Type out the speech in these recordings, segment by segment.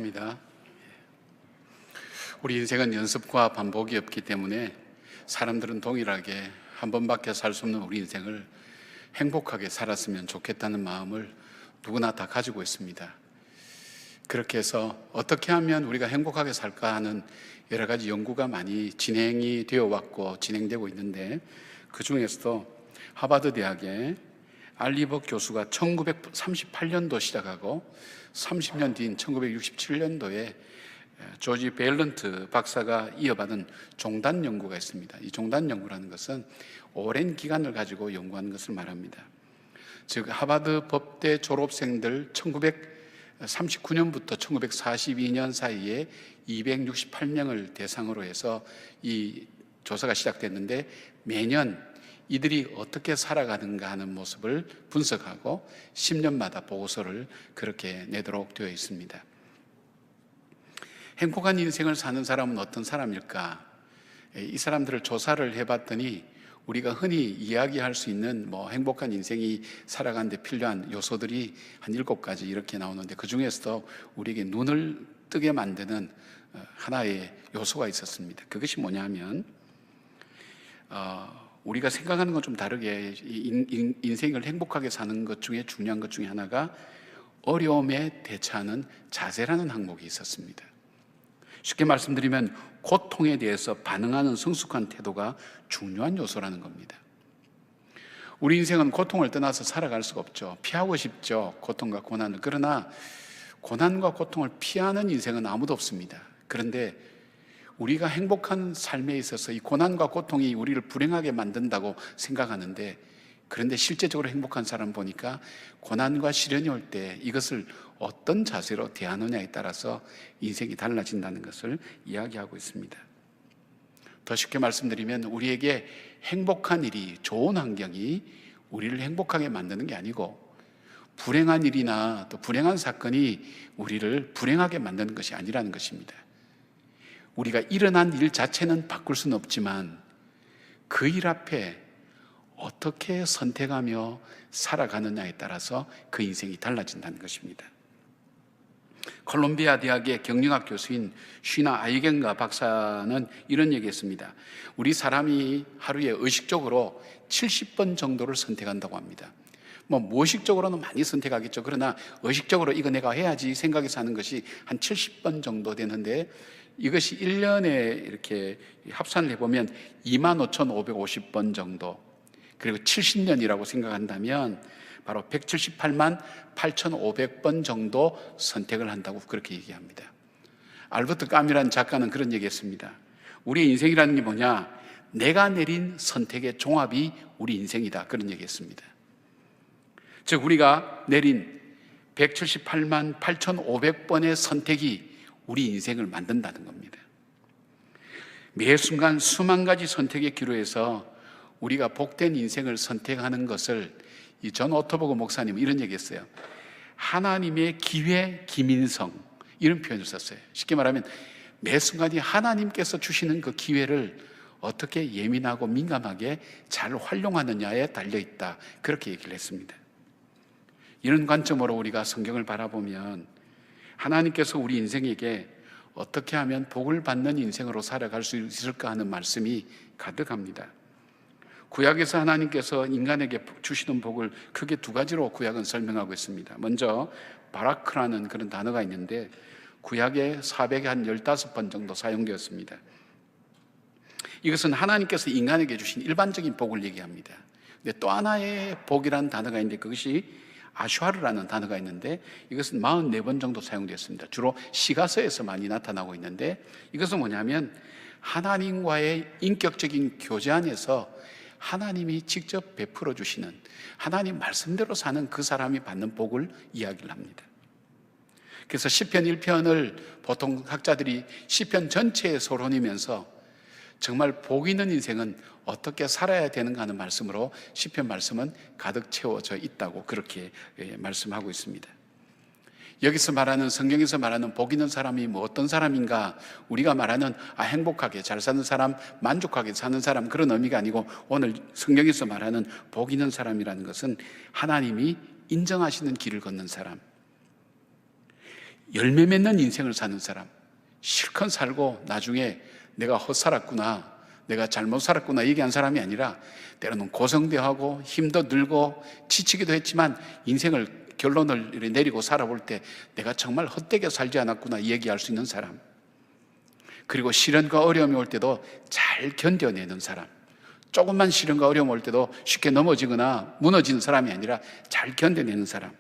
입니다. 우리 인생은 연습과 반복이 없기 때문에 사람들은 동일하게 한 번밖에 살 수 없는 우리 인생을 행복하게 살았으면 좋겠다는 마음을 누구나 다 가지고 있습니다. 그렇게 해서 어떻게 하면 우리가 행복하게 살까 하는 여러 가지 연구가 많이 진행이 되어 왔고 진행되고 있는데, 그 중에서도 하버드 대학의 알리버 교수가 1938년도 시작하고 30년 뒤인 1967년도에 조지 베일런트 박사가 이어받은 종단 연구가 있습니다. 이 종단 연구라는 것은 오랜 기간을 가지고 연구하는 것을 말합니다. 즉, 하버드 법대 졸업생들 1939년부터 1942년 사이에 268명을 대상으로 해서 이 조사가 시작됐는데, 매년 이들이 어떻게 살아가는가 하는 모습을 분석하고 10년마다 보고서를 그렇게 내도록 되어 있습니다. 행복한 인생을 사는 사람은 어떤 사람일까? 이 사람들을 조사를 해봤더니 우리가 흔히 이야기할 수 있는 행복한 인생이 살아가는데 필요한 요소들이 한 7가지 이렇게 나오는데, 그 중에서도 우리에게 눈을 뜨게 만드는 하나의 요소가 있었습니다. 그것이 뭐냐면, 우리가 생각하는 건 좀 다르게 인생을 행복하게 사는 것 중에 중요한 것 중에 하나가 어려움에 대처하는 자세라는 항목이 있었습니다. 쉽게 말씀드리면 고통에 대해서 반응하는 성숙한 태도가 중요한 요소라는 겁니다. 우리 인생은 고통을 떠나서 살아갈 수가 없죠. 피하고 싶죠, 고통과 고난을. 그러나 고난과 고통을 피하는 인생은 아무도 없습니다. 그런데 우리가 행복한 삶에 있어서 이 고난과 고통이 우리를 불행하게 만든다고 생각하는데, 그런데 실제적으로 행복한 사람 보니까 고난과 시련이 올 때 이것을 어떤 자세로 대하느냐에 따라서 인생이 달라진다는 것을 이야기하고 있습니다. 더 쉽게 말씀드리면, 우리에게 행복한 일이, 좋은 환경이 우리를 행복하게 만드는 게 아니고, 불행한 일이나 또 불행한 사건이 우리를 불행하게 만드는 것이 아니라는 것입니다. 우리가 일어난 일 자체는 바꿀 수는 없지만 그 일 앞에 어떻게 선택하며 살아가느냐에 따라서 그 인생이 달라진다는 것입니다. 콜롬비아 대학의 경영학 교수인 쉬나 아이겐가 박사는 이런 얘기했습니다. 우리 사람이 하루에 의식적으로 70번 정도를 선택한다고 합니다. 무의식적으로는 많이 선택하겠죠. 그러나 의식적으로 이거 내가 해야지 생각해서 하는 것이 한 70번 정도 되는데, 이것이 1년에 이렇게 합산을 해보면 25,550번 정도, 그리고 70년이라고 생각한다면 바로 178만 8,500번 정도 선택을 한다고 그렇게 얘기합니다. 알버트 까뮈라는 작가는 그런 얘기했습니다. 우리의 인생이라는 게 뭐냐? 내가 내린 선택의 종합이 우리 인생이다, 그런 얘기했습니다. 즉, 우리가 내린 178만 8,500번의 선택이 우리 인생을 만든다는 겁니다. 매 순간 수만 가지 선택의 기로에서 우리가 복된 인생을 선택하는 것을 이 존 오토버그 목사님은 이런 얘기했어요. 하나님의 기회 기민성, 이런 표현을 썼어요. 쉽게 말하면 매 순간이 하나님께서 주시는 그 기회를 어떻게 예민하고 민감하게 잘 활용하느냐에 달려있다, 그렇게 얘기를 했습니다. 이런 관점으로 우리가 성경을 바라보면 하나님께서 우리 인생에게 어떻게 하면 복을 받는 인생으로 살아갈 수 있을까 하는 말씀이 가득합니다. 구약에서 하나님께서 인간에게 주시는 복을 크게 2가지로 구약은 설명하고 있습니다. 먼저 바라크라는 그런 단어가 있는데, 구약에 415번 정도 사용되었습니다. 이것은 하나님께서 인간에게 주신 일반적인 복을 얘기합니다. 근데 또 하나의 복이라는 단어가 있는데, 그것이 아슈아르라는 단어가 있는데, 이것은 44번 정도 사용되었습니다. 주로 시가서에서 많이 나타나고 있는데, 이것은 뭐냐면 하나님과의 인격적인 교제 안에서 하나님이 직접 베풀어 주시는, 하나님 말씀대로 사는 그 사람이 받는 복을 이야기를 합니다. 그래서 시편 1편을 보통 학자들이 시편 전체에 서론이면서 정말 복 있는 인생은 어떻게 살아야 되는가 하는 말씀으로 시편 말씀은 가득 채워져 있다고 그렇게 말씀하고 있습니다. 여기서 말하는, 성경에서 말하는 복 있는 사람이 어떤 사람인가, 우리가 말하는 행복하게 잘 사는 사람, 만족하게 사는 사람, 그런 의미가 아니고, 오늘 성경에서 말하는 복 있는 사람이라는 것은 하나님이 인정하시는 길을 걷는 사람, 열매 맺는 인생을 사는 사람, 실컷 살고 나중에 내가 헛살았구나, 내가 잘못 살았구나 얘기한 사람이 아니라 때로는 고생도 하고 힘도 들고 지치기도 했지만 인생을 결론을 내리고 살아볼 때 내가 정말 헛되게 살지 않았구나 얘기할 수 있는 사람, 그리고 시련과 어려움이 올 때도 잘 견뎌내는 사람, 조금만 시련과 어려움 올 때도 쉽게 넘어지거나 무너지는 사람이 아니라 잘 견뎌내는 사람,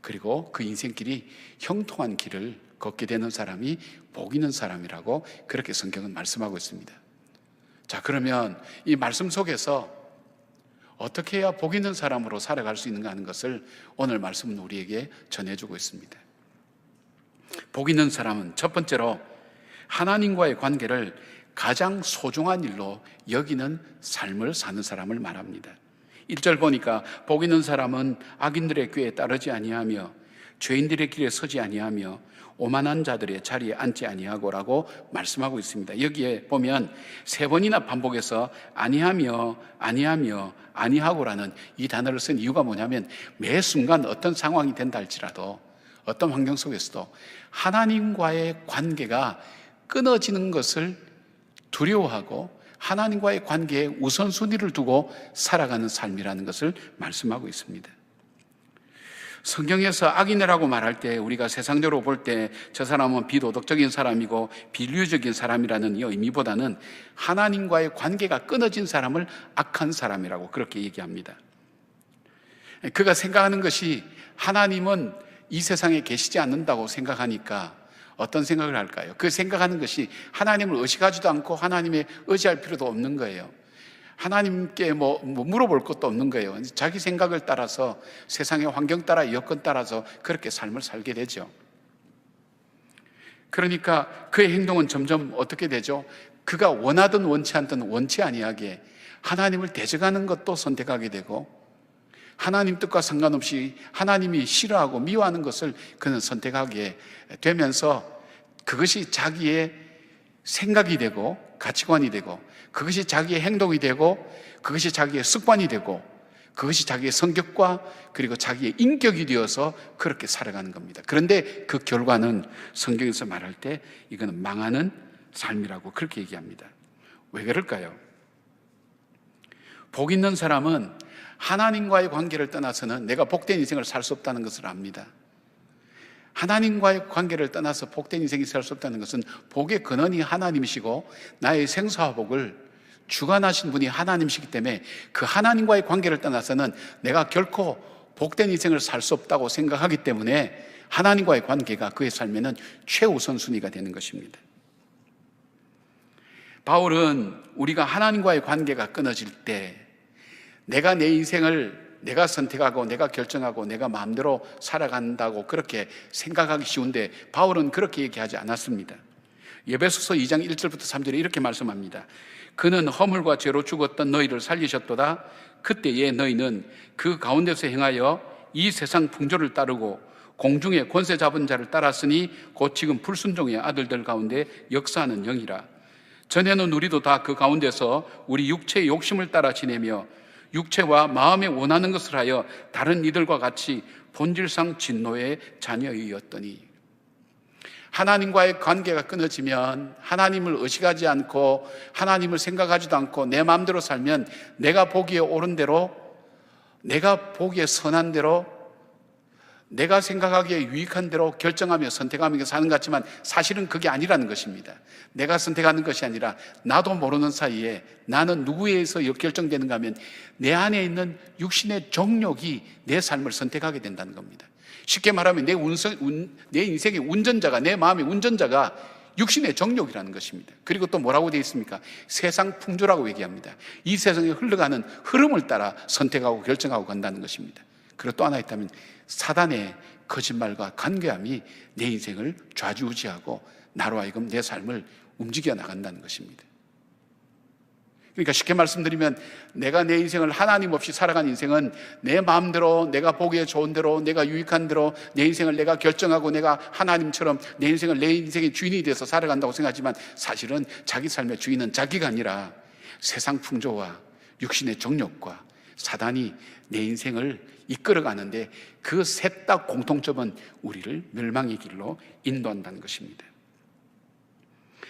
그리고 그 인생길이 형통한 길을 걷게 되는 사람이 복 있는 사람이라고 그렇게 성경은 말씀하고 있습니다. 자, 그러면 이 말씀 속에서 어떻게 해야 복 있는 사람으로 살아갈 수 있는가 하는 것을 오늘 말씀은 우리에게 전해주고 있습니다. 복 있는 사람은 첫 번째로 하나님과의 관계를 가장 소중한 일로 여기는 삶을 사는 사람을 말합니다. 1절 보니까 복 있는 사람은 악인들의 꾀에 따르지 아니하며 죄인들의 길에 서지 아니하며 오만한 자들의 자리에 앉지 아니하고라고 말씀하고 있습니다. 여기에 보면 3번이나 반복해서 아니하며 아니하며 아니하고라는 이 단어를 쓴 이유가 뭐냐면 매 순간 어떤 상황이 된다 할지라도 어떤 환경 속에서도 하나님과의 관계가 끊어지는 것을 두려워하고 하나님과의 관계에 우선순위를 두고 살아가는 삶이라는 것을 말씀하고 있습니다. 성경에서 악인이라고 말할 때 우리가 세상적으로 볼 때 저 사람은 비도덕적인 사람이고 비윤리적인 사람이라는 이 의미보다는 하나님과의 관계가 끊어진 사람을 악한 사람이라고 그렇게 얘기합니다. 그가 생각하는 것이 하나님은 이 세상에 계시지 않는다고 생각하니까 어떤 생각을 할까요? 그 생각하는 것이 하나님을 의식하지도 않고 하나님에 의지할 필요도 없는 거예요. 하나님께 뭐 물어볼 것도 없는 거예요. 자기 생각을 따라서 세상의 환경 따라 여건 따라서 그렇게 삶을 살게 되죠. 그러니까 그의 행동은 점점 어떻게 되죠? 그가 원하든 원치 않든 원치 아니하게 하나님을 대적하는 것도 선택하게 되고 하나님 뜻과 상관없이 하나님이 싫어하고 미워하는 것을 그는 선택하게 되면서 그것이 자기의 생각이 되고 가치관이 되고 그것이 자기의 행동이 되고 그것이 자기의 습관이 되고 그것이 자기의 성격과 그리고 자기의 인격이 되어서 그렇게 살아가는 겁니다. 그런데 그 결과는 성경에서 말할 때 이거는 망하는 삶이라고 그렇게 얘기합니다. 왜 그럴까요? 복 있는 사람은 하나님과의 관계를 떠나서는 내가 복된 인생을 살 수 없다는 것을 압니다. 하나님과의 관계를 떠나서 복된 인생이 살 수 없다는 것은 복의 근원이 하나님이시고 나의 생사와 복을 주관하신 분이 하나님이시기 때문에 그 하나님과의 관계를 떠나서는 내가 결코 복된 인생을 살 수 없다고 생각하기 때문에 하나님과의 관계가 그의 삶에는 최우선순위가 되는 것입니다. 바울은 우리가 하나님과의 관계가 끊어질 때 내가 내 인생을 내가 선택하고 내가 결정하고 내가 마음대로 살아간다고 그렇게 생각하기 쉬운데 바울은 그렇게 얘기하지 않았습니다. 에베소서 2장 1절부터 3절에 이렇게 말씀합니다. 그는 허물과 죄로 죽었던 너희를 살리셨도다. 그때에 너희는 그 가운데서 행하여 이 세상 풍조를 따르고 공중의 권세 잡은 자를 따랐으니 곧 지금 불순종의 아들들 가운데 역사하는 영이라. 전에는 우리도 다 그 가운데서 우리 육체의 욕심을 따라 지내며 육체와 마음에 원하는 것을 하여 다른 이들과 같이 본질상 진노의 자녀이었더니. 하나님과의 관계가 끊어지면 하나님을 의식하지 않고 하나님을 생각하지도 않고 내 마음대로 살면 내가 보기에 옳은 대로, 내가 보기에 선한 대로, 내가 생각하기에 유익한 대로 결정하며 선택하며 사는 것 같지만 사실은 그게 아니라는 것입니다. 내가 선택하는 것이 아니라 나도 모르는 사이에 나는 누구에 의해서 결정되는가 하면 내 안에 있는 육신의 정욕이 내 삶을 선택하게 된다는 겁니다. 쉽게 말하면 내 인생의 운전자가, 내 마음의 운전자가 육신의 정욕이라는 것입니다. 그리고 또 뭐라고 되어 있습니까? 세상 풍조라고 얘기합니다. 이 세상에 흘러가는 흐름을 따라 선택하고 결정하고 간다는 것입니다. 그리고 또 하나 있다면 사단의 거짓말과 간교함이 내 인생을 좌지우지하고 나로 하여금 내 삶을 움직여 나간다는 것입니다. 그러니까 쉽게 말씀드리면 내가 내 인생을 하나님 없이 살아간 인생은 내 마음대로, 내가 보기에 좋은 대로, 내가 유익한 대로 내 인생을 내가 결정하고 내가 하나님처럼 내 인생을 내 인생의 주인이 돼서 살아간다고 생각하지만 사실은 자기 삶의 주인은 자기가 아니라 세상 풍조와 육신의 정욕과 사단이 내 인생을 이끌어가는데 그 셋 다 공통점은 우리를 멸망의 길로 인도한다는 것입니다.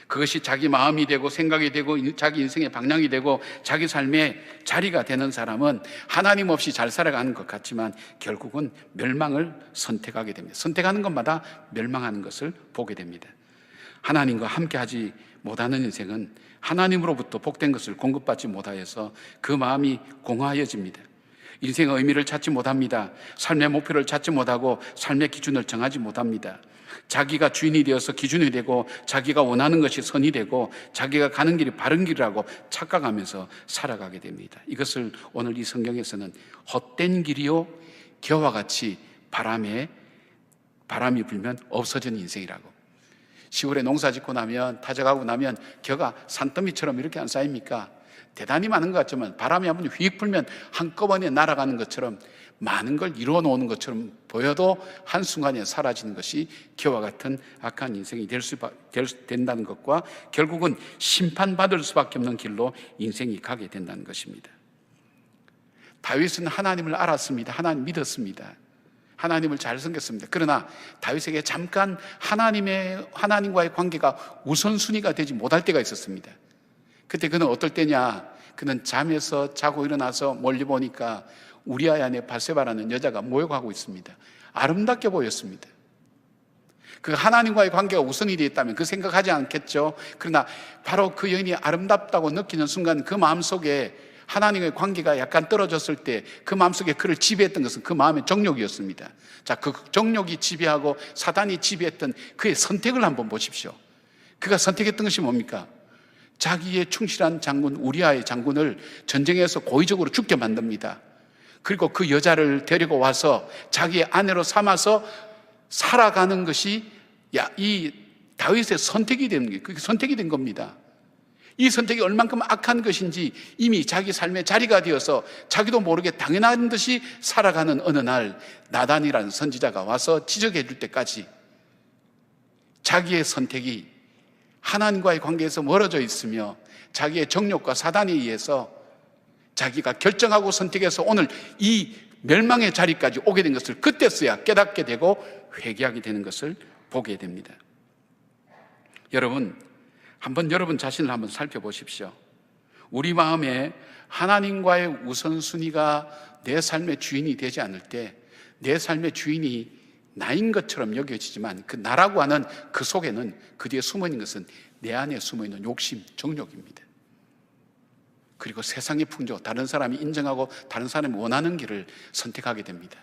그것이 자기 마음이 되고 생각이 되고 자기 인생의 방향이 되고 자기 삶의 자리가 되는 사람은 하나님 없이 잘 살아가는 것 같지만 결국은 멸망을 선택하게 됩니다. 선택하는 것마다 멸망하는 것을 보게 됩니다. 하나님과 함께하지 못하는 인생은 하나님으로부터 복된 것을 공급받지 못하여서 그 마음이 공허해집니다. 인생의 의미를 찾지 못합니다. 삶의 목표를 찾지 못하고 삶의 기준을 정하지 못합니다. 자기가 주인이 되어서 기준이 되고 자기가 원하는 것이 선이 되고 자기가 가는 길이 바른 길이라고 착각하면서 살아가게 됩니다. 이것을 오늘 이 성경에서는 헛된 길이요 겨와 같이 바람이 불면 없어지는 인생이라고. 시골에 농사 짓고 나면 타작하고 나면 겨가 산더미처럼 이렇게 안 쌓입니까? 대단히 많은 것 같지만 바람이 한번 휙 불면 한꺼번에 날아가는 것처럼 많은 걸 이루어 놓는 것처럼 보여도 한순간에 사라지는 것이 겨와 같은 악한 인생이 된다는 것과 결국은 심판받을 수밖에 없는 길로 인생이 가게 된다는 것입니다. 다윗은 하나님을 알았습니다. 하나님 믿었습니다. 하나님을 잘 섬겼습니다. 그러나 다윗에게 잠깐 하나님과의 관계가 우선순위가 되지 못할 때가 있었습니다. 그때 그는 어떨 때냐? 그는 잠에서 자고 일어나서 멀리 보니까 우리아의 아내 바세바라는 여자가 모욕하고 있습니다. 아름답게 보였습니다. 그 하나님과의 관계가 우선이 되어 있다면 그 생각하지 않겠죠. 그러나 바로 그 여인이 아름답다고 느끼는 순간 그 마음속에 하나님과의 관계가 약간 떨어졌을 때 그 마음속에 그를 지배했던 것은 그 마음의 정욕이었습니다. 자, 그 정욕이 지배하고 사단이 지배했던 그의 선택을 한번 보십시오. 그가 선택했던 것이 뭡니까? 자기의 충실한 장군 우리아의 장군을 전쟁에서 고의적으로 죽게 만듭니다. 그리고 그 여자를 데리고 와서 자기의 아내로 삼아서 살아가는 것이 이 다윗의 선택이 되는 거예요. 그게 선택이 된 겁니다. 이 선택이 얼만큼 악한 것인지 이미 자기 삶의 자리가 되어서 자기도 모르게 당연한 듯이 살아가는 어느 날 나단이라는 선지자가 와서 지적해 줄 때까지 자기의 선택이 하나님과의 관계에서 멀어져 있으며 자기의 정욕과 사단에 의해서 자기가 결정하고 선택해서 오늘 이 멸망의 자리까지 오게 된 것을 그때서야 깨닫게 되고 회개하게 되는 것을 보게 됩니다. 여러분, 한번 여러분 자신을 한번 살펴보십시오. 우리 마음에 하나님과의 우선순위가 내 삶의 주인이 되지 않을 때 내 삶의 주인이 나인 것처럼 여겨지지만 그 나라고 하는 그 속에는 그 뒤에 숨어있는 것은 내 안에 숨어있는 욕심, 정욕입니다. 그리고 세상의 풍조, 다른 사람이 인정하고 다른 사람이 원하는 길을 선택하게 됩니다.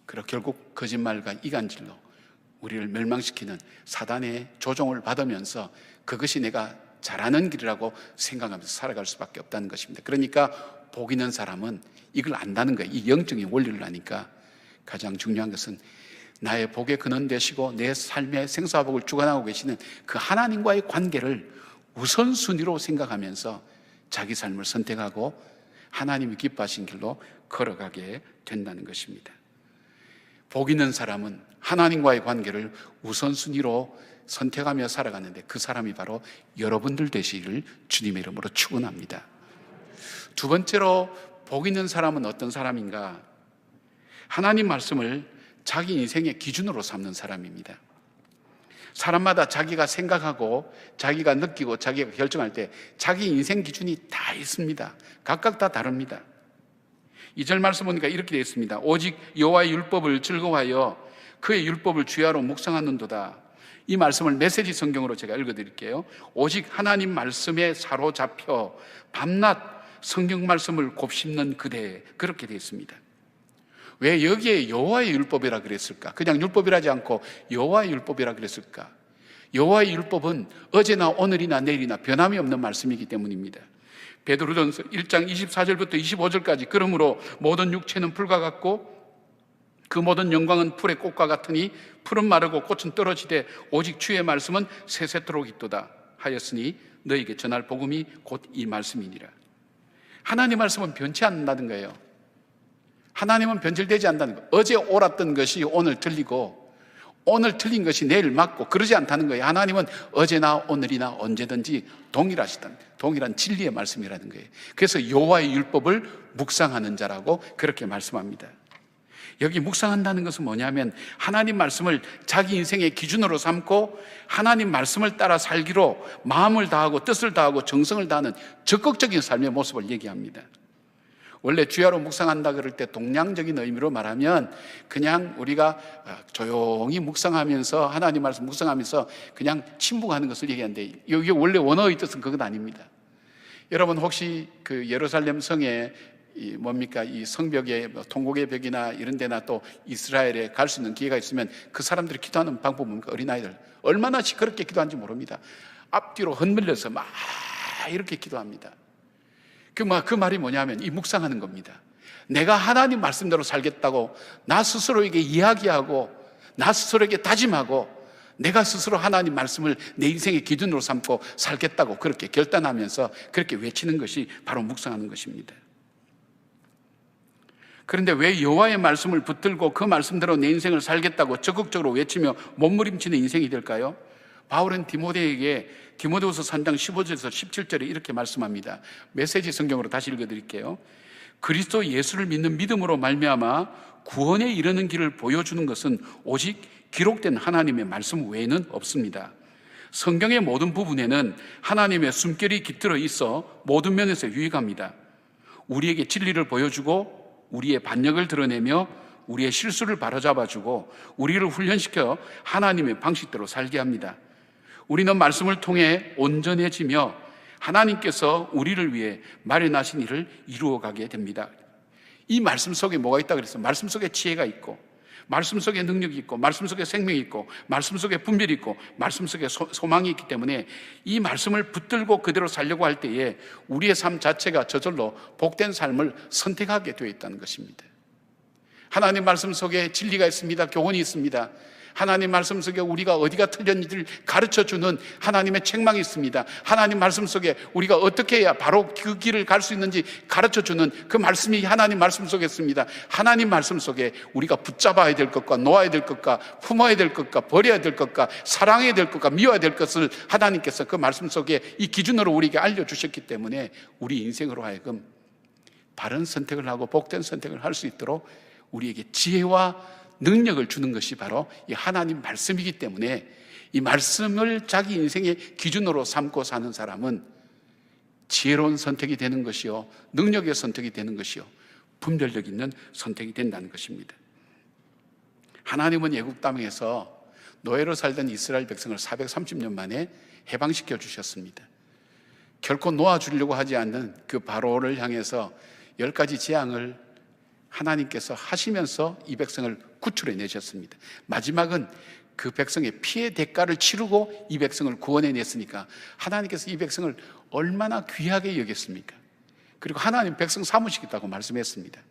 그리고 결국 거짓말과 이간질로 우리를 멸망시키는 사단의 조종을 받으면서 그것이 내가 잘하는 길이라고 생각하면서 살아갈 수밖에 없다는 것입니다. 그러니까 복 있는 사람은 이걸 안다는 거예요. 이 영적인 원리를 아니까 가장 중요한 것은 나의 복의 근원 되시고 내 삶의 생사복을 주관하고 계시는 그 하나님과의 관계를 우선순위로 생각하면서 자기 삶을 선택하고 하나님이 기뻐하신 길로 걸어가게 된다는 것입니다. 복 있는 사람은 하나님과의 관계를 우선순위로 선택하며 살아가는데 그 사람이 바로 여러분들 되시기를 주님의 이름으로 축원합니다. 두 번째로 복 있는 사람은 어떤 사람인가? 하나님 말씀을 자기 인생의 기준으로 삼는 사람입니다. 사람마다 자기가 생각하고 자기가 느끼고 자기가 결정할 때 자기 인생 기준이 다 있습니다. 각각 다 다릅니다. 2절 말씀 보니까 이렇게 되어 있습니다. 오직 여호와의 율법을 즐거워하여 그의 율법을 주야로 묵상하는도다. 이 말씀을 메시지 성경으로 제가 읽어드릴게요. 오직 하나님 말씀에 사로잡혀 밤낮 성경 말씀을 곱씹는 그대, 그렇게 되어 있습니다. 왜 여기에 여호와의 율법이라 그랬을까? 그냥 율법이라지 않고 여호와의 율법이라 그랬을까? 여호와의 율법은 어제나 오늘이나 내일이나 변함이 없는 말씀이기 때문입니다. 베드로전서 1장 24절부터 25절까지 그러므로 모든 육체는 풀과 같고 그 모든 영광은 풀의 꽃과 같으니 풀은 마르고 꽃은 떨어지되 오직 주의 말씀은 세세토록 있도다 하였으니 너에게 전할 복음이 곧 이 말씀이니라. 하나님 말씀은 변치 않는다는 거예요. 하나님은 변질되지 않는다는 거예요. 어제 옳았던 것이 오늘 들리고 오늘 틀린 것이 내일 맞고 그러지 않다는 거예요. 하나님은 어제나 오늘이나 언제든지 동일한 진리의 말씀이라는 거예요. 그래서 여호와의 율법을 묵상하는 자라고 그렇게 말씀합니다. 여기 묵상한다는 것은 뭐냐면 하나님 말씀을 자기 인생의 기준으로 삼고 하나님 말씀을 따라 살기로 마음을 다하고 뜻을 다하고 정성을 다하는 적극적인 삶의 모습을 얘기합니다. 원래 주야로 묵상한다 그럴 때 동양적인 의미로 말하면 그냥 우리가 조용히 묵상하면서 하나님 말씀 묵상하면서 그냥 침묵하는 것을 얘기하는데 이게 원래 원어의 뜻은 그건 아닙니다. 여러분 혹시 그 예루살렘 성에 이 성벽에 통곡의 벽이나 이런 데나 또 이스라엘에 갈 수 있는 기회가 있으면 그 사람들이 기도하는 방법은 뭡니까? 어린아이들 얼마나 시끄럽게 기도하는지 모릅니다. 앞뒤로 흔들려서 막 이렇게 기도합니다. 그 말이 뭐냐면 이 묵상하는 겁니다. 내가 하나님 말씀대로 살겠다고 나 스스로에게 이야기하고 나 스스로에게 다짐하고 내가 스스로 하나님 말씀을 내 인생의 기준으로 삼고 살겠다고 그렇게 결단하면서 그렇게 외치는 것이 바로 묵상하는 것입니다. 그런데 왜 여호와의 말씀을 붙들고 그 말씀대로 내 인생을 살겠다고 적극적으로 외치며 몸부림치는 인생이 될까요? 바울은 디모데에게 디모데후서 3장 15절에서 17절에 이렇게 말씀합니다. 메시지 성경으로 다시 읽어드릴게요. 그리스도 예수를 믿는 믿음으로 말미암아 구원에 이르는 길을 보여주는 것은 오직 기록된 하나님의 말씀 외에는 없습니다. 성경의 모든 부분에는 하나님의 숨결이 깃들어 있어 모든 면에서 유익합니다. 우리에게 진리를 보여주고 우리의 반역을 드러내며 우리의 실수를 바로잡아주고 우리를 훈련시켜 하나님의 방식대로 살게 합니다. 우리는 말씀을 통해 온전해지며 하나님께서 우리를 위해 마련하신 일을 이루어가게 됩니다. 이 말씀 속에 뭐가 있다 그랬어요? 말씀 속에 지혜가 있고 말씀 속에 능력이 있고 말씀 속에 생명이 있고 말씀 속에 분별이 있고 말씀 속에 소망이 있기 때문에 이 말씀을 붙들고 그대로 살려고 할 때에 우리의 삶 자체가 저절로 복된 삶을 선택하게 되어 있다는 것입니다. 하나님 말씀 속에 진리가 있습니다. 교훈이 있습니다. 하나님 말씀 속에 우리가 어디가 틀렸는지를 가르쳐주는 하나님의 책망이 있습니다. 하나님 말씀 속에 우리가 어떻게 해야 바로 그 길을 갈 수 있는지 가르쳐주는 그 말씀이 하나님 말씀 속에 있습니다. 하나님 말씀 속에 우리가 붙잡아야 될 것과 놓아야 될 것과 품어야 될 것과 버려야 될 것과 사랑해야 될 것과 미워야 될 것을 하나님께서 그 말씀 속에 이 기준으로 우리에게 알려주셨기 때문에 우리 인생으로 하여금 바른 선택을 하고 복된 선택을 할 수 있도록 우리에게 지혜와 능력을 주는 것이 바로 이 하나님 말씀이기 때문에 이 말씀을 자기 인생의 기준으로 삼고 사는 사람은 지혜로운 선택이 되는 것이요 능력의 선택이 되는 것이요 분별력 있는 선택이 된다는 것입니다. 하나님은 애국 땅에서 노예로 살던 이스라엘 백성을 430년 만에 해방시켜 주셨습니다. 결코 놓아주려고 하지 않는 그 바로를 향해서 10가지 재앙을 하나님께서 하시면서 이 백성을 구출해 내셨습니다. 마지막은 그 백성의 피해 대가를 치르고 이 백성을 구원해 냈으니까 하나님께서 이 백성을 얼마나 귀하게 여겼습니까? 그리고 하나님 백성 삼으시겠다고 말씀했습니다.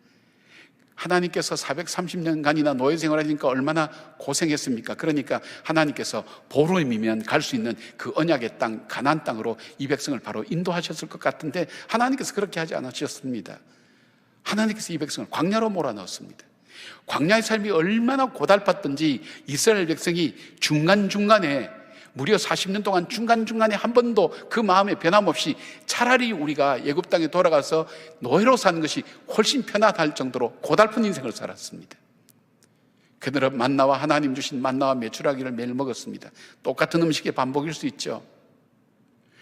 하나님께서 430년간이나 노예 생활하니까 얼마나 고생했습니까? 그러니까 하나님께서 보름이면 갈 수 있는 그 언약의 땅, 가나안 땅으로 이 백성을 바로 인도하셨을 것 같은데 하나님께서 그렇게 하지 않으셨습니다. 하나님께서 이 백성을 광야로 몰아넣었습니다. 광야의 삶이 얼마나 고달팠던지 이스라엘 백성이 중간중간에 무려 40년 동안 중간중간에 한 번도 그 마음에 변함없이 차라리 우리가 애굽 땅에 돌아가서 노예로 사는 것이 훨씬 편하다 정도로 고달픈 인생을 살았습니다. 그들은 만나와 하나님 주신 만나와 메추라기를 매일 먹었습니다. 똑같은 음식의 반복일 수 있죠.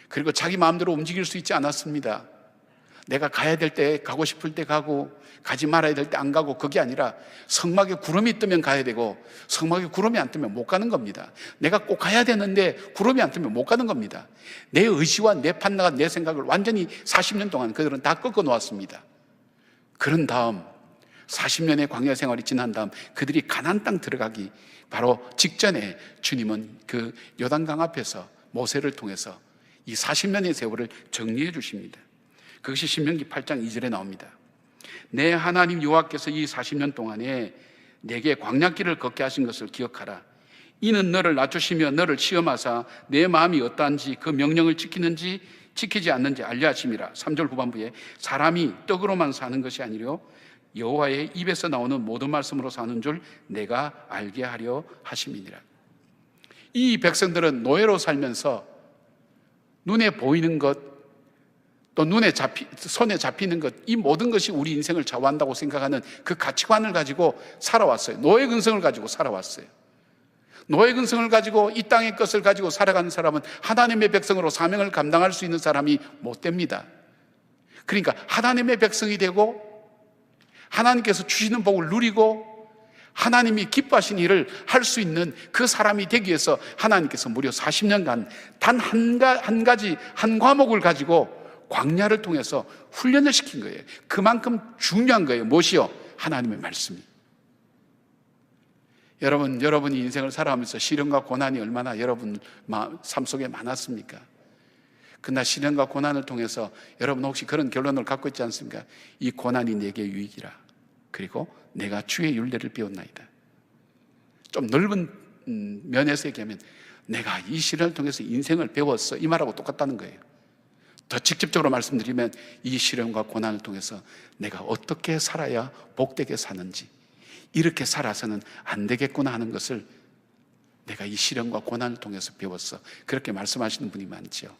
그리고 자기 마음대로 움직일 수 있지 않았습니다. 내가 가야 될 때 가고 싶을 때 가고 가지 말아야 될 때 안 가고 그게 아니라 성막에 구름이 뜨면 가야 되고 성막에 구름이 안 뜨면 못 가는 겁니다. 내가 꼭 가야 되는데 구름이 안 뜨면 못 가는 겁니다. 내 의지와 내 판단과 내 생각을 완전히 40년 동안 그들은 다 꺾어 놓았습니다. 그런 다음 40년의 광야 생활이 지난 다음 그들이 가나안 땅 들어가기 바로 직전에 주님은 그 요단강 앞에서 모세를 통해서 이 40년의 세월을 정리해 주십니다. 그것이 신명기 8장 2절에 나옵니다. 내 하나님 여호와께서 이 40년 동안에 내게 광야길을 걷게 하신 것을 기억하라. 이는 너를 낮추시며 너를 시험하사 내 마음이 어떠한지 그 명령을 지키는지 지키지 않는지 알려 하심이라. 3절 후반부에 사람이 떡으로만 사는 것이 아니려 여호와의 입에서 나오는 모든 말씀으로 사는 줄 내가 알게 하려 하심이니라. 이 백성들은 노예로 살면서 눈에 보이는 것, 또 손에 잡히는 것, 이 모든 것이 우리 인생을 좌우한다고 생각하는 그 가치관을 가지고 살아왔어요. 노예 근성을 가지고 살아왔어요. 노예 근성을 가지고 이 땅의 것을 가지고 살아가는 사람은 하나님의 백성으로 사명을 감당할 수 있는 사람이 못 됩니다. 그러니까 하나님의 백성이 되고 하나님께서 주시는 복을 누리고 하나님이 기뻐하신 일을 할 수 있는 그 사람이 되기 위해서 하나님께서 무려 40년간 단 한 가지 한 과목을 가지고 광야를 통해서 훈련을 시킨 거예요. 그만큼 중요한 거예요. 무엇이요? 하나님의 말씀이. 여러분이 인생을 살아가면서 시련과 고난이 얼마나 여러분 삶 속에 많았습니까? 그러나 시련과 고난을 통해서 여러분 혹시 그런 결론을 갖고 있지 않습니까? 이 고난이 내게 유익이라. 그리고 내가 주의 율례를 배웠나이다. 좀 넓은 면에서 얘기하면 내가 이 시련을 통해서 인생을 배웠어, 이 말하고 똑같다는 거예요. 더 직접적으로 말씀드리면 이 시련과 고난을 통해서 내가 어떻게 살아야 복되게 사는지, 이렇게 살아서는 안 되겠구나 하는 것을 내가 이 시련과 고난을 통해서 배웠어, 그렇게 말씀하시는 분이 많죠.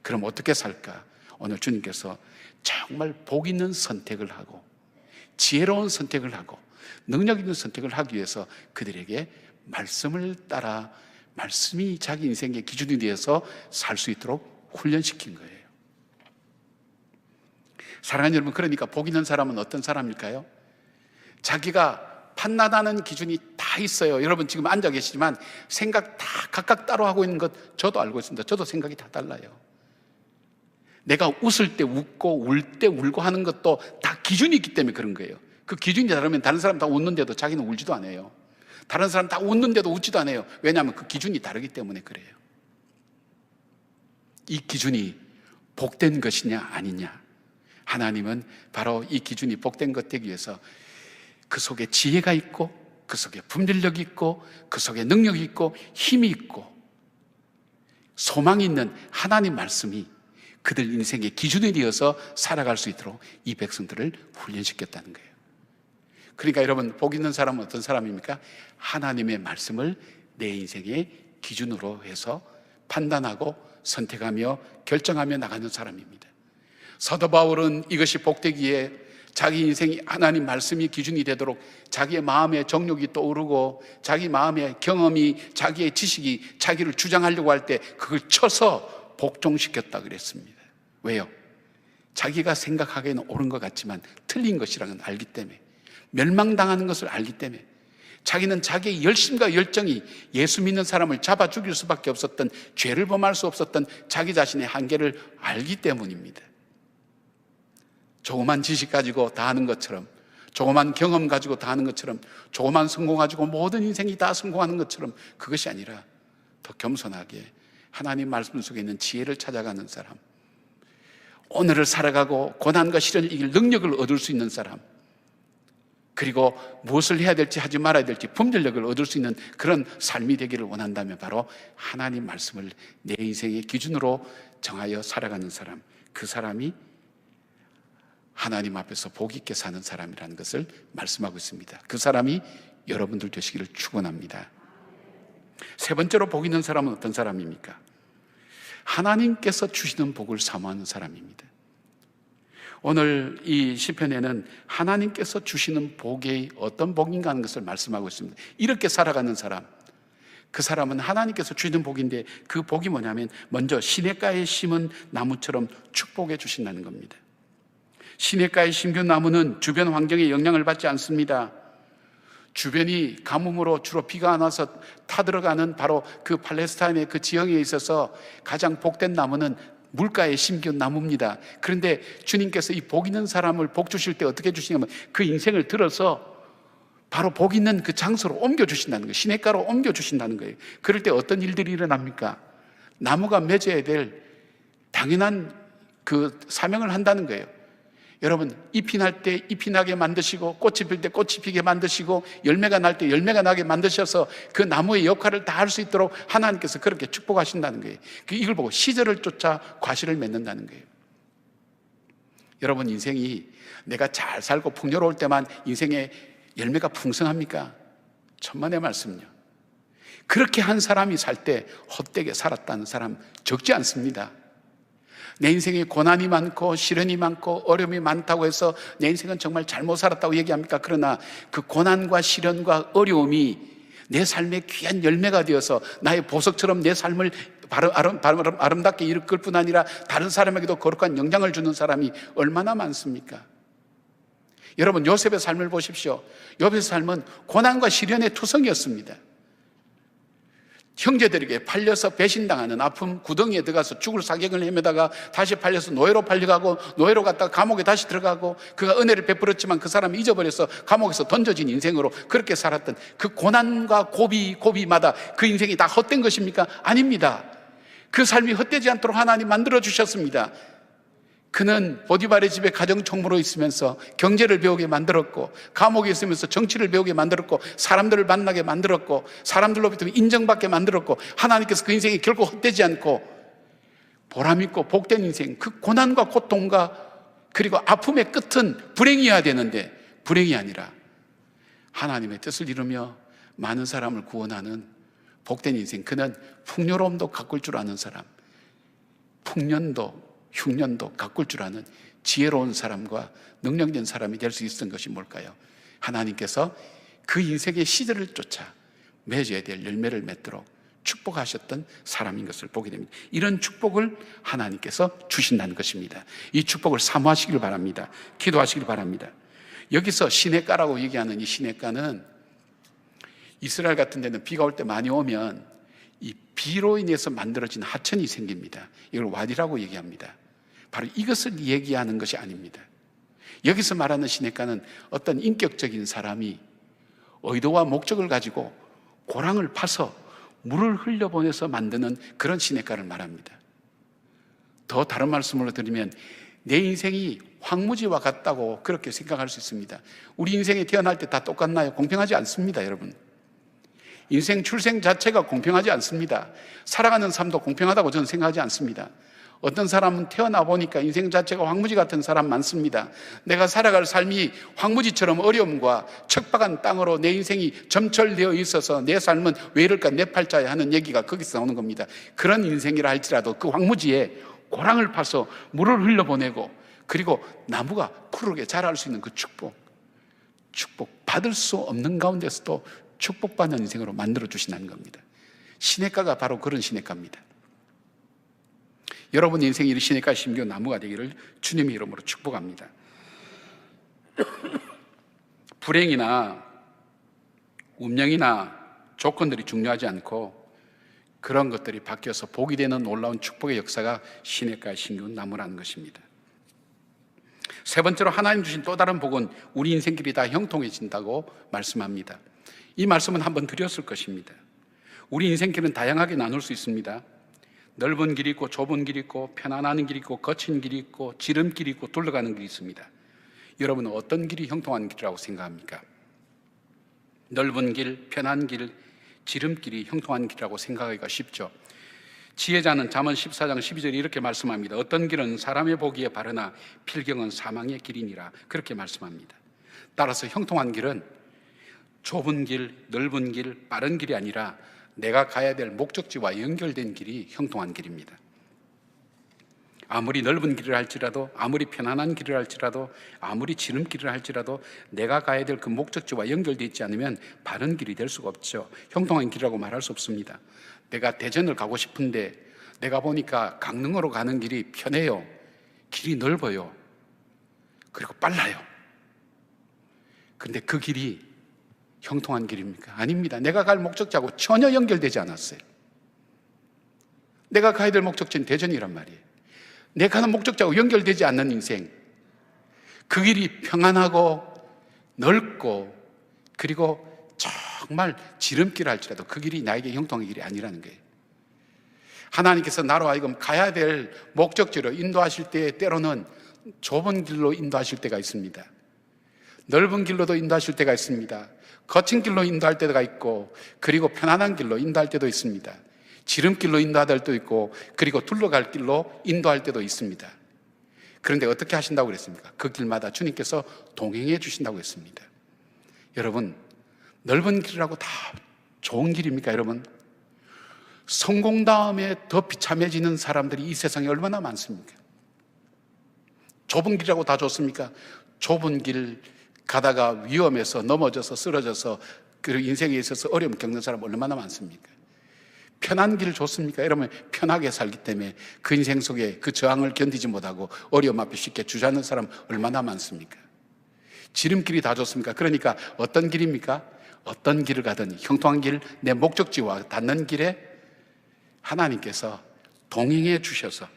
그럼 어떻게 살까? 오늘 주님께서 정말 복 있는 선택을 하고 지혜로운 선택을 하고 능력 있는 선택을 하기 위해서 그들에게 말씀을 따라 말씀이 자기 인생의 기준이 되어서 살 수 있도록 훈련시킨 거예요. 사랑하는 여러분, 그러니까 복 있는 사람은 어떤 사람일까요? 자기가 판단하는 기준이 다 있어요. 여러분 지금 앉아 계시지만 생각 다 각각 따로 하고 있는 것 저도 알고 있습니다. 저도 생각이 다 달라요. 내가 웃을 때 웃고 울 때 울고 하는 것도 다 기준이 있기 때문에 그런 거예요. 그 기준이 다르면 다른 사람 다 웃는데도 자기는 울지도 않아요. 다른 사람 다 웃는데도 웃지도 않아요. 왜냐하면 그 기준이 다르기 때문에 그래요. 이 기준이 복된 것이냐 아니냐, 하나님은 바로 이 기준이 복된 것 되기 위해서 그 속에 지혜가 있고 그 속에 분별력이 있고 그 속에 능력이 있고 힘이 있고 소망이 있는 하나님 말씀이 그들 인생의 기준이 되어서 살아갈 수 있도록 이 백성들을 훈련시켰다는 거예요. 그러니까 여러분, 복 있는 사람은 어떤 사람입니까? 하나님의 말씀을 내 인생의 기준으로 해서 판단하고 선택하며 결정하며 나가는 사람입니다. 사도 바울은 이것이 복되기에 자기 인생이 하나님 말씀이 기준이 되도록 자기의 마음의 정욕이 떠오르고 자기 마음의 경험이, 자기의 지식이 자기를 주장하려고 할 때 그걸 쳐서 복종시켰다 그랬습니다. 왜요? 자기가 생각하기에는 옳은 것 같지만 틀린 것이라는 걸 알기 때문에, 멸망당하는 것을 알기 때문에, 자기는 자기의 열심과 열정이 예수 믿는 사람을 잡아 죽일 수밖에 없었던, 죄를 범할 수 없었던 자기 자신의 한계를 알기 때문입니다. 조그만 지식 가지고 다 하는 것처럼, 조그만 경험 가지고 다 하는 것처럼, 조그만 성공 가지고 모든 인생이 다 성공하는 것처럼, 그것이 아니라 더 겸손하게 하나님 말씀 속에 있는 지혜를 찾아가는 사람, 오늘을 살아가고 고난과 시련을 이길 능력을 얻을 수 있는 사람, 그리고 무엇을 해야 될지 하지 말아야 될지 분별력을 얻을 수 있는 그런 삶이 되기를 원한다면 바로 하나님 말씀을 내 인생의 기준으로 정하여 살아가는 사람, 그 사람이 하나님 앞에서 복 있게 사는 사람이라는 것을 말씀하고 있습니다. 그 사람이 여러분들 되시기를 축원합니다. 세 번째로 복 있는 사람은 어떤 사람입니까? 하나님께서 주시는 복을 사모하는 사람입니다. 오늘 이 시편에는 하나님께서 주시는 복이 어떤 복인가 하는 것을 말씀하고 있습니다. 이렇게 살아가는 사람, 그 사람은 하나님께서 주시는 복인데 그 복이 뭐냐면 먼저 시냇가에 심은 나무처럼 축복해 주신다는 겁니다. 시냇가에 심긴 나무는 주변 환경에 영향을 받지 않습니다. 주변이 가뭄으로 주로 비가 안 와서 타들어가는 바로 그 팔레스타인의 그 지형에 있어서 가장 복된 나무는 물가에 심긴 나무입니다. 그런데 주님께서 이 복 있는 사람을 복 주실 때 어떻게 주시냐면 그 인생을 들어서 바로 복 있는 그 장소로 옮겨 주신다는 거예요. 시냇가로 옮겨 주신다는 거예요. 그럴 때 어떤 일들이 일어납니까? 나무가 맺어야 될 당연한 그 사명을 한다는 거예요. 여러분, 잎이 날 때 잎이 나게 만드시고 꽃이 필 때 꽃이 피게 만드시고 열매가 날 때 열매가 나게 만드셔서 그 나무의 역할을 다 할 수 있도록 하나님께서 그렇게 축복하신다는 거예요. 이걸 보고 시절을 쫓아 과실을 맺는다는 거예요. 여러분, 인생이 내가 잘 살고 풍요로울 때만 인생의 열매가 풍성합니까? 천만의 말씀요. 그렇게 한 사람이 살 때 헛되게 살았다는 사람 적지 않습니다. 내 인생에 고난이 많고 시련이 많고 어려움이 많다고 해서 내 인생은 정말 잘못 살았다고 얘기합니까? 그러나 그 고난과 시련과 어려움이 내 삶의 귀한 열매가 되어서 나의 보석처럼 내 삶을 아름답게 이끌 뿐 아니라 다른 사람에게도 거룩한 영향을 주는 사람이 얼마나 많습니까? 여러분, 요셉의 삶을 보십시오. 요셉의 삶은 고난과 시련의 투성이었습니다. 형제들에게 팔려서 배신당하는 아픔 구덩이에 들어가서 죽을 사경을 헤매다가 다시 팔려서 노예로 팔려가고, 노예로 갔다가 감옥에 다시 들어가고, 그가 은혜를 베풀었지만 그 사람이 잊어버려서 감옥에서 던져진 인생으로 그렇게 살았던 그 고난과 고비마다 그 인생이 다 헛된 것입니까? 아닙니다. 그 삶이 헛되지 않도록 하나님 만들어 주셨습니다. 그는 보디발의 집에 가정총무로 있으면서 경제를 배우게 만들었고, 감옥에 있으면서 정치를 배우게 만들었고, 사람들을 만나게 만들었고, 사람들로부터 인정받게 만들었고, 하나님께서 그 인생이 결코 헛되지 않고 보람있고 복된 인생, 그 고난과 고통과 그리고 아픔의 끝은 불행이어야 되는데 불행이 아니라 하나님의 뜻을 이루며 많은 사람을 구원하는 복된 인생, 그는 풍요로움도 가꿀 줄 아는 사람, 풍년도 흉년도 가꿀 줄 아는 지혜로운 사람과 능력된 사람이 될 수 있었던 것이 뭘까요? 하나님께서 그 인생의 시절을 쫓아 맺어야 될 열매를 맺도록 축복하셨던 사람인 것을 보게 됩니다. 이런 축복을 하나님께서 주신다는 것입니다. 이 축복을 사모하시길 바랍니다. 기도하시길 바랍니다. 여기서 시냇가라고 얘기하는 이 시냇가는 이스라엘 같은 데는 비가 올 때 많이 오면 이 비로 인해서 만들어진 하천이 생깁니다. 이걸 와디라고 얘기합니다. 바로 이것을 얘기하는 것이 아닙니다. 여기서 말하는 시냇가는 어떤 인격적인 사람이 의도와 목적을 가지고 고랑을 파서 물을 흘려보내서 만드는 그런 시냇가를 말합니다. 더 다른 말씀으로 드리면 내 인생이 황무지와 같다고 그렇게 생각할 수 있습니다. 우리 인생에 태어날 때 다 똑같나요? 공평하지 않습니다, 여러분. 인생 출생 자체가 공평하지 않습니다. 살아가는 삶도 공평하다고 저는 생각하지 않습니다. 어떤 사람은 태어나 보니까 인생 자체가 황무지 같은 사람 많습니다. 내가 살아갈 삶이 황무지처럼 어려움과 척박한 땅으로 내 인생이 점철되어 있어서 내 삶은 왜 이럴까 내 팔자에 하는 얘기가 거기서 나오는 겁니다. 그런 인생이라 할지라도 그 황무지에 고랑을 파서 물을 흘려보내고, 그리고 나무가 푸르게 자랄 수 있는 그 축복 받을 수 없는 가운데서도 축복받는 인생으로 만들어 주신다는 겁니다. 시냇가가 바로 그런 시냇가입니다. 여러분 인생이 이 시냇가 심겨 나무가 되기를 주님의 이름으로 축복합니다. 불행이나 운명이나 조건들이 중요하지 않고 그런 것들이 바뀌어서 복이 되는 놀라운 축복의 역사가 시냇가에 심겨온 나무라는 것입니다. 세 번째로 하나님 주신 또 다른 복은 우리 인생길이 다 형통해진다고 말씀합니다. 이 말씀은 한번 드렸을 것입니다. 우리 인생길은 다양하게 나눌 수 있습니다. 넓은 길이 있고 좁은 길이 있고 편안한 길이 있고 거친 길이 있고 지름길이 있고 둘러가는 길이 있습니다. 여러분은 어떤 길이 형통한 길이라고 생각합니까? 넓은 길, 편한 길, 지름길이 형통한 길이라고 생각하기가 쉽죠. 지혜자는 잠언 14장 12절에 이렇게 말씀합니다. 어떤 길은 사람의 보기에 바르나 필경은 사망의 길이니라. 그렇게 말씀합니다. 따라서 형통한 길은 좁은 길, 넓은 길, 빠른 길이 아니라 내가 가야 될 목적지와 연결된 길이 형통한 길입니다. 아무리 넓은 길을 할지라도, 아무리 편안한 길을 할지라도, 아무리 지름길을 할지라도 내가 가야 될 그 목적지와 연결되어 있지 않으면 바른 길이 될 수가 없죠. 형통한 길이라고 말할 수 없습니다. 내가 대전을 가고 싶은데 내가 보니까 강릉으로 가는 길이 편해요. 길이 넓어요. 그리고 빨라요. 그런데 그 길이 형통한 길입니까? 아닙니다. 내가 갈 목적지하고 전혀 연결되지 않았어요. 내가 가야 될 목적지는 대전이란 말이에요. 내가 가는 목적지하고 연결되지 않는 인생, 그 길이 평안하고 넓고 그리고 정말 지름길 할지라도 그 길이 나에게 형통의 길이 아니라는 거예요. 하나님께서 나로 하여금 가야 될 목적지로 인도하실 때 때로는 좁은 길로 인도하실 때가 있습니다. 넓은 길로도 인도하실 때가 있습니다. 거친 길로 인도할 때가 있고, 그리고 편안한 길로 인도할 때도 있습니다. 지름길로 인도할 때도 있고, 그리고 둘러갈 길로 인도할 때도 있습니다. 그런데 어떻게 하신다고 그랬습니까? 그 길마다 주님께서 동행해 주신다고 했습니다. 여러분, 넓은 길이라고 다 좋은 길입니까, 여러분? 성공 다음에 더 비참해지는 사람들이 이 세상에 얼마나 많습니까? 좁은 길이라고 다 좋습니까? 좁은 길 가다가 위험해서 넘어져서 쓰러져서 그리고 인생에 있어서 어려움 겪는 사람 얼마나 많습니까? 편한 길 좋습니까? 여러분, 편하게 살기 때문에 그 인생 속에 그 저항을 견디지 못하고 어려움 앞에 쉽게 주저앉는 사람 얼마나 많습니까? 지름길이 다 좋습니까? 그러니까 어떤 길입니까? 어떤 길을 가든 형통한 길, 내 목적지와 닿는 길에 하나님께서 동행해 주셔서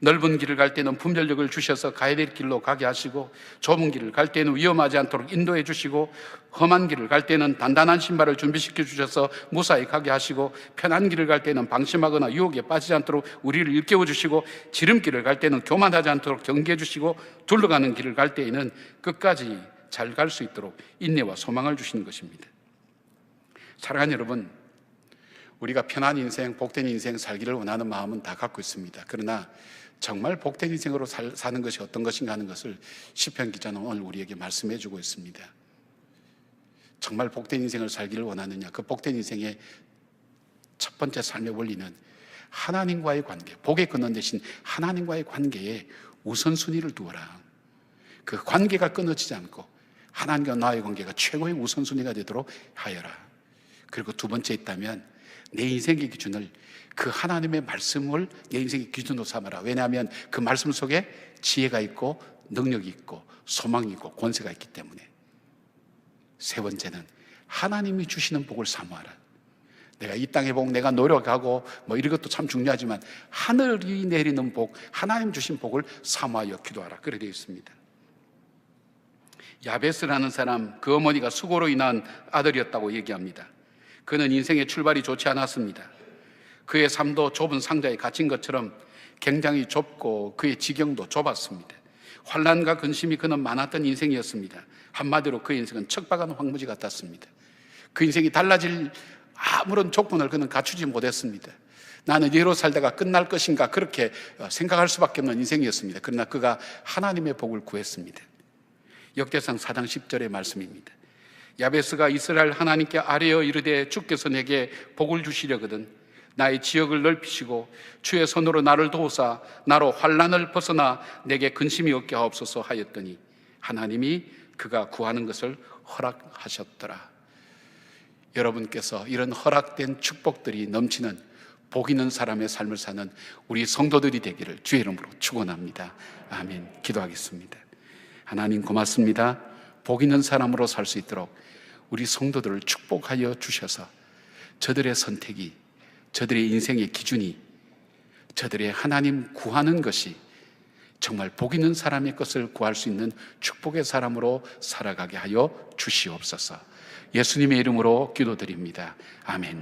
넓은 길을 갈 때는 분별력을 주셔서 가야 될 길로 가게 하시고, 좁은 길을 갈 때는 위험하지 않도록 인도해 주시고, 험한 길을 갈 때는 단단한 신발을 준비시켜 주셔서 무사히 가게 하시고, 편한 길을 갈 때는 방심하거나 유혹에 빠지지 않도록 우리를 일깨워 주시고, 지름길을 갈 때는 교만하지 않도록 경계해 주시고, 둘러가는 길을 갈 때에는 끝까지 잘 갈 수 있도록 인내와 소망을 주시는 것입니다. 사랑하는 여러분, 우리가 편한 인생, 복된 인생 살기를 원하는 마음은 다 갖고 있습니다. 그러나 정말 복된 인생으로 사는 것이 어떤 것인가 하는 것을 시편 기자는 오늘 우리에게 말씀해 주고 있습니다. 정말 복된 인생을 살기를 원하느냐? 그 복된 인생의 첫 번째 삶의 원리는 하나님과의 관계, 복의 근원 대신 하나님과의 관계에 우선순위를 두어라. 그 관계가 끊어지지 않고 하나님과 나의 관계가 최고의 우선순위가 되도록 하여라. 그리고 두 번째 있다면 내 인생의 기준을 그 하나님의 말씀을 내 인생의 기준으로 삼아라. 왜냐하면 그 말씀 속에 지혜가 있고 능력이 있고 소망이 있고 권세가 있기 때문에. 세 번째는 하나님이 주시는 복을 사모하라. 내가 이 땅의 복, 내가 노력하고 이런 것도 참 중요하지만 하늘이 내리는 복, 하나님 주신 복을 사모하여 기도하라. 그렇게 되어 있습니다. 야베스라는 사람, 그 어머니가 수고로 인한 아들이었다고 얘기합니다. 그는 인생의 출발이 좋지 않았습니다. 그의 삶도 좁은 상자에 갇힌 것처럼 굉장히 좁고 그의 지경도 좁았습니다. 환난과 근심이 그는 많았던 인생이었습니다. 한마디로 그 인생은 척박한 황무지 같았습니다. 그 인생이 달라질 아무런 조건을 그는 갖추지 못했습니다. 나는 이대로 살다가 끝날 것인가 그렇게 생각할 수밖에 없는 인생이었습니다. 그러나 그가 하나님의 복을 구했습니다. 역대상 4장 10절의 말씀입니다. 야베스가 이스라엘 하나님께 아뢰어 이르되 주께서 내게 복을 주시려거든 나의 지역을 넓히시고 주의 손으로 나를 도우사 나로 환난을 벗어나 내게 근심이 없게 하옵소서 하였더니 하나님이 그가 구하는 것을 허락하셨더라. 여러분께서 이런 허락된 축복들이 넘치는 복 있는 사람의 삶을 사는 우리 성도들이 되기를 주의 이름으로 축원합니다. 아멘. 기도하겠습니다. 하나님 고맙습니다. 복 있는 사람으로 살 수 있도록 우리 성도들을 축복하여 주셔서 저들의 선택이, 저들의 인생의 기준이, 저들의 하나님 구하는 것이 정말 복 있는 사람의 것을 구할 수 있는 축복의 사람으로 살아가게 하여 주시옵소서. 예수님의 이름으로 기도드립니다. 아멘.